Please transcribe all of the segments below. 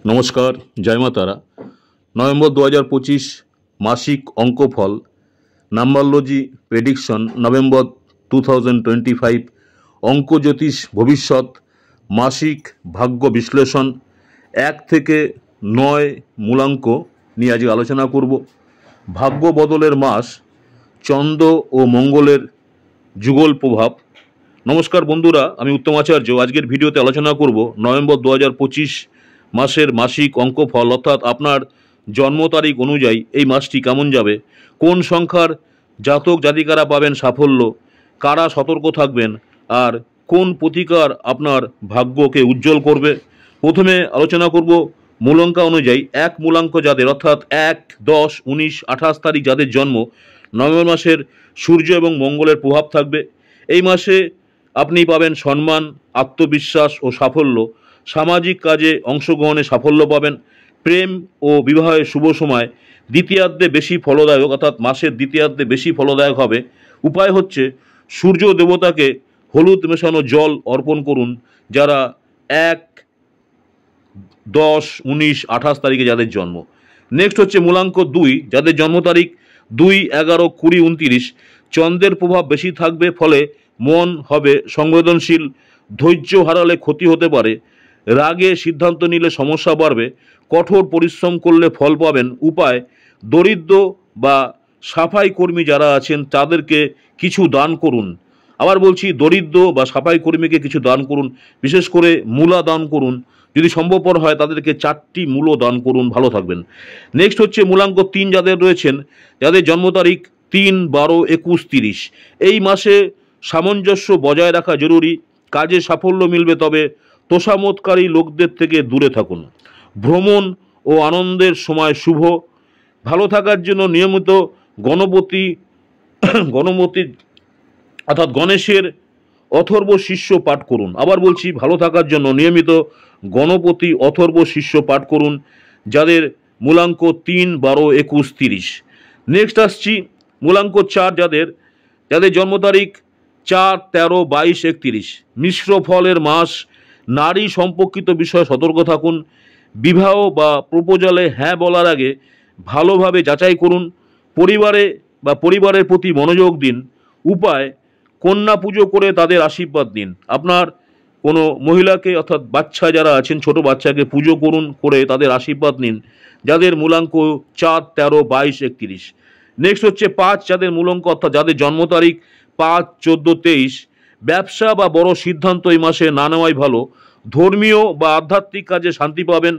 নমস্কার, জয় মা তারা। নভেম্বর 2025 মাসিক অঙ্কফল নাম্বারোলজি প্রেডিকশন নভেম্বর 2025 অঙ্ক জ্যোতিষ ভবিষ্যৎ মাসিক ভাগ্য বিশ্লেষণ 1 থেকে 9 মূলাঙ্ক নিয়ে আজকে আলোচনা করব। ভাগ্য বদলের মাস, চন্দ্র ও মঙ্গলের যুগল প্রভাব। নমস্কার বন্ধুরা, আমি উত্তম আচার্য। আজকের ভিডিওতে আলোচনা করব নভেম্বর 2025 মাসের মাসিক অঙ্কফল, অর্থাৎ আপনার জন্ম তারিখ অনুযায়ী এই মাসটি কেমন যাবে, কোন সংখ্যার জাতক জাতিকারা পাবেন সাফল্য, কারা সতর্ক থাকবেন, আর কোন প্রতিকার আপনার ভাগ্যকে উজ্জ্বল করবে। প্রথমে আলোচনা করব মূলাঙ্ক অনুযায়ী। এক মূলাঙ্ক যাদের, অর্থাৎ 1, 10, 19, 28 তারিখ যাদের জন্ম, নভেম্বর মাসের সূর্য এবং মঙ্গলের প্রভাব থাকবে। এই মাসে আপনি পাবেন সম্মান, আত্মবিশ্বাস ও সাফল্য। সামাজিক কাজে অংশগ্রহণে সাফল্য পাবেন। প্রেম ও বিবাহের শুভ সময় দ্বিতীয়ার্ধে বেশি ফলদায়ক, অর্থাৎ মাসের দ্বিতীয়ার্ধে বেশি ফলদায়ক হবে। উপায় হচ্ছে সূর্য দেবতাকে হলুদ মেশানো জল অর্পণ করুন যারা 1, 10, 19, 28 তারিখে যাদের জন্ম। নেক্সট হচ্ছে মূলাঙ্ক 2 যাদের জন্ম তারিখ 2, 11, 20, 29। চন্দ্রের প্রভাব বেশি থাকবে, ফলে মন হবে সংবেদনশীল। ধৈর্য হারালে ক্ষতি হতে পারে। রাগে সিদ্ধান্ত নিলে সমস্যা বাড়বে। কঠোর পরিশ্রম করলে ফল পাবেন। উপায়, দরিদ্র বা সাফাই কর্মী যারা আছেন তাদেরকে কিছু দান করুন। আবার বলছি, দরিদ্র বা সাফাই কর্মীকে কিছু দান করুন, বিশেষ করে মূলা দান করুন। যদি সম্ভবপর হয় তাদেরকে 4টি মূলো দান করুন, ভালো থাকবেন। নেক্সট হচ্ছে মূলাঙ্ক 3 যাদের রয়েছেন, যাদের জন্ম তারিখ 3, 12, 21, 30। এই মাসে সামঞ্জস্য বজায় রাখা জরুরি। কাজে সাফল্য মিলবে, তবে তোষামোদকারী লোকদের থেকে দূরে থাকুন। ভ্রমণ ও আনন্দের সময় শুভ। ভালো থাকার জন্য নিয়মিত গণপতি অর্থাৎ গণেশের অথর্ব শীর্ষ পাঠ করুন। আবার বলছি, ভালো থাকার জন্য নিয়মিত গণপতি অথর্ব শীর্ষ পাঠ করুন যাদের মূলাঙ্ক 3, 12, 21, 30। নেক্সট আসছি মূলাঙ্ক 4 যাদের জন্ম তারিখ 4, 13, 22, 31। মিশ্র ফলের মাস। নারী সম্পর্কিত বিষয়ে সতর্ক থাকুন। বিবাহ বা প্রপোজালে হ্যাঁ বলার আগে ভালোভাবে যাচাই করুন। পরিবারের প্রতি মনোযোগ দিন। উপায়, কন্যা পুজো করে তাদের আশীর্বাদ দিন। আপনার কোনো মহিলাকে, অর্থাৎ বাচ্চা যারা আছেন, ছোট বাচ্চাকে পুজো করুন, করে তাদের আশীর্বাদ নিন যাদের মূলাঙ্ক 4, 13, 22, 31। নেক্সট হচ্ছে 5 যাদের মূলাঙ্ক, অর্থাৎ যাদের জন্ম তারিখ 5, 14, 23। ব্যবসা বা বড় সিদ্ধান্ত এই মাসে না নেওয়াই ভালো। ধর্মীয় বা আধ্যাত্মিক কাজে শান্তি পাবেন।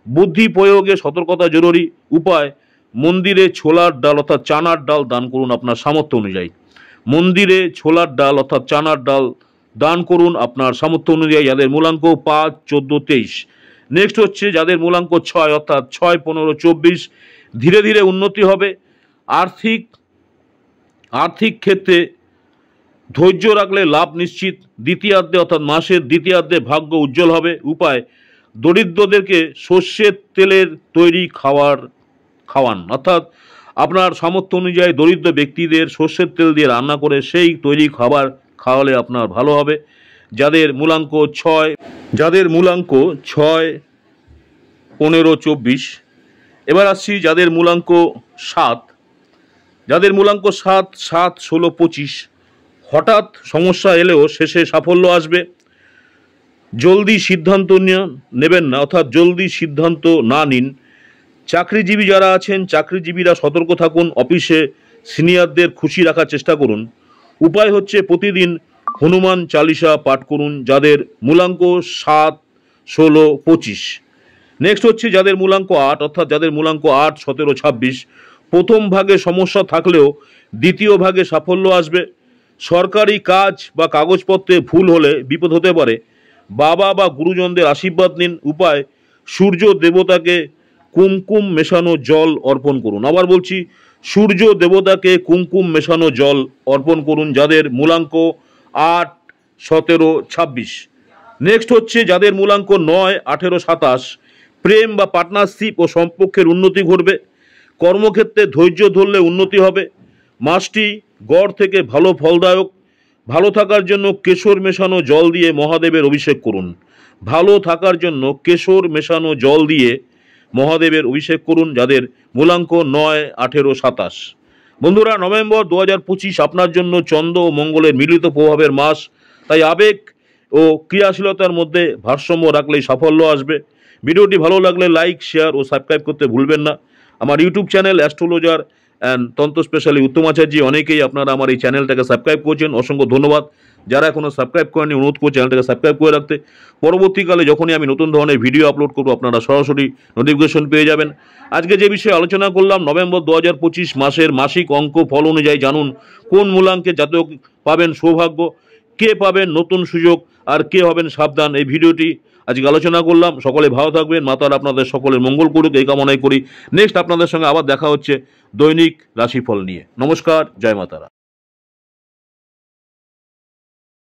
বুদ্ধি প্রয়োগে সতর্কতা জরুরি। উপায়, মন্দিরে ছোলার ডাল অর্থাৎ চানার ডাল দান করুন আপনার সামর্থ্য অনুযায়ী। মন্দিরে ছোলার ডাল অর্থাৎ চানার ডাল দান করুন আপনার সামর্থ্য অনুযায়ী যাদের মূলাঙ্ক 5, 14, 23। নেক্সট হচ্ছে যাদের মূলাঙ্ক 6 অর্থাৎ 6, 15, 24। ধীরে ধীরে উন্নতি হবে। আর্থিক ক্ষেত্রে ধৈর্য রাখলে লাভ নিশ্চিত। দ্বিতীয়ার্ধে অর্থাৎ মাসের দ্বিতীয়ার্ধে ভাগ্য উজ্জ্বল হবে। উপায়, দরিদ্রদেরকে সর্ষের তেলের তৈরি খাওয়ান, অর্থাৎ আপনার সামর্থ্য অনুযায়ী দরিদ্র ব্যক্তিদের সর্ষের তেল দিয়ে রান্না করে সেই তৈরি খাবার খাওয়ালে আপনার ভালো হবে। যাদের মূলাঙ্ক 6, 15, 24। এবার আসছি যাদের মূলাঙ্ক 7, 7, 16, 25। হঠাৎ সমস্যা এলেও শেষে সাফল্য আসবে। জলদি সিদ্ধান্ত নেবেন না, অর্থাৎ জলদি সিদ্ধান্ত না নিন। চাকরিজীবী যারা আছেন, চাকরিজীবীরা সতর্ক থাকুন। অফিসে সিনিয়রদের খুশি রাখার চেষ্টা করুন। উপায় হচ্ছে প্রতিদিন হনুমান চালিসা পাঠ করুন যাদের মূলাঙ্ক 7, 16, 25। নেক্সট হচ্ছে যাদের মূলাঙ্ক 8 অর্থাৎ যাদের মূলাঙ্ক 8, 17, 26। প্রথম ভাগে সমস্যা থাকলেও দ্বিতীয় ভাগে সাফল্য আসবে। সরকারি কাজ বা কাগজপত্রে ভুল হলে বিপদ হতে পারে। বাবা বা গুরুজনদের আশীর্বাদ নিন। উপায়, সূর্য দেবতাকে কুমকুম মেশানো জল অর্পণ করুন। আবার বলছি, সূর্য দেবতাকে কুমকুম মেশানো জল অর্পণ করুন যাদের মূলাঙ্ক 8, 17, 26। নেক্সট হচ্ছে যাদের মূলাঙ্ক 9, 18, 27। প্রেম বা পার্টনারশিপ ও সম্পর্কের উন্নতি ঘটবে। কর্মক্ষেত্রে ধৈর্য ধরলে উন্নতি হবে। মাসটি গড় থেকে ভালো ফলদায়ক। ভালো থাকার জন্য কেশর মেশানো জল দিয়ে মহাদেবের অভিষেক করুন। ভালো থাকার জন্য কেশর মেশানো জল দিয়ে মহাদেবের অভিষেক করুন, যাদের মূলাঙ্ক 9, 18, 27। বন্ধুরা, নভেম্বর 2025 আপনার জন্য চন্দ্র ও মঙ্গলের মিলিত প্রভাবের মাস, তাই আবেগ ও ক্রিয়াশীলতার মধ্যে ভারসাম্য রাখলেই সাফল্য আসবে। ভিডিওটি ভালো লাগলে লাইক, শেয়ার ও সাবস্ক্রাইব করতে ভুলবেন না। আমার ইউটিউব চ্যানেল অ্যাস্ট্রোলজার অ্যান্ড তন্ত্র স্পেশালি উত্তম আচার্য, অনেকেই আপনারা আমার এই চ্যানেলটাকে সাবস্ক্রাইব করছেন, অসংখ্য ধন্যবাদ। যারা এখনও সাবস্ক্রাইব করেনি, অনুরোধ করে চ্যানেলটাকে সাবস্ক্রাইব করে রাখতে। পরবর্তীকালে যখনই আমি নতুন ধরনের ভিডিও আপলোড করবো, আপনারা সরাসরি নোটিফিকেশন পেয়ে যাবেন। আজকে যে বিষয়ে আলোচনা করলাম, নভেম্বর 2025 মাসের মাসিক অঙ্ক ফল অনুযায়ী জানুন কোন মূলাঙ্কে জাতক পাবেন সৌভাগ্য, কে পাবেন নতুন সুযোগ, আর কে হবেন সাবধান। এই ভিডিওটি আজকে আলোচনা করলাম। সকলে ভালো থাকবেন, মাতার আপনাদের সকলের মঙ্গল করুক, এই কামনাই করি। নেক্সট আপনাদের সঙ্গে আবার দেখা হচ্ছে দৈনিক রাশিফল নিয়ে। নমস্কার, জয় মাতারা।